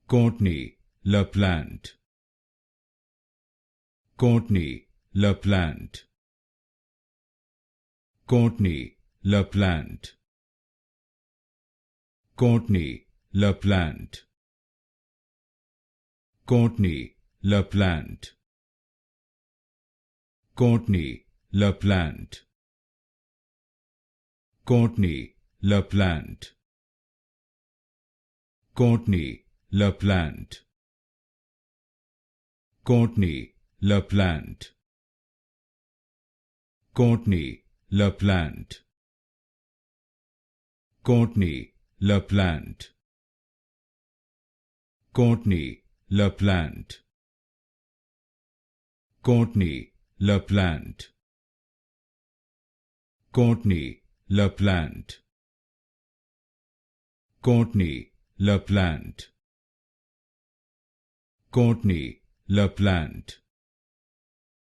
Courtney LaPlante. Courtney LaPlante. Courtney LaPlante. Courtney LaPlante. Courtney LaPlante. Courtney LaPlante. Courtney LaPlante. Courtney LaPlante. Courtney LaPlante. Courtney LaPlante. Courtney LaPlante. Courtney LaPlante. Courtney LaPlante. Courtney LaPlante. Courtney LaPlante. Courtney LaPlante.